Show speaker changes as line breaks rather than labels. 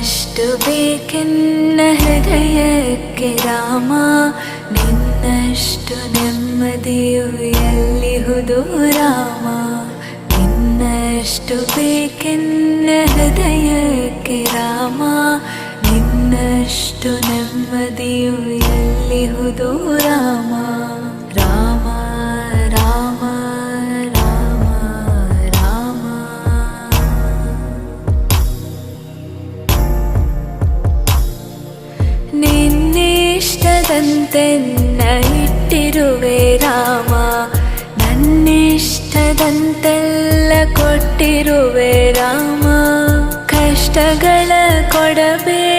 ಎಷ್ಟು ಬೇಕೆನ್ನ ಹೃದಯಕ್ಕೆ ರಾಮ, ನಿನ್ನಷ್ಟು ನೆಮ್ಮದಿಯು ಎಲ್ಲಿಹುದು ರಾಮ. ನಿನ್ನಷ್ಟು ಬೇಕೆನ್ನ ಹೃದಯಕ್ಕೆ ರಾಮ, ನಿನ್ನಷ್ಟು ನೆಮ್ಮದಿಯು ಎಲ್ಲಿಹುದು ರಾಮ. ರಾಮ ರಾಮ ರಾಮ ರಾಮ. ನಿನ್ನಿಷ್ಟದಂತೆನ್ನ ಇಟ್ಟಿರುವೆ ರಾಮ, ನನ್ನಿಷ್ಟದಂತೆಲ್ಲ ಕೊಟ್ಟಿರುವೆ ರಾಮ. ಕಷ್ಟಗಳ ಕೊಡಬೇಡ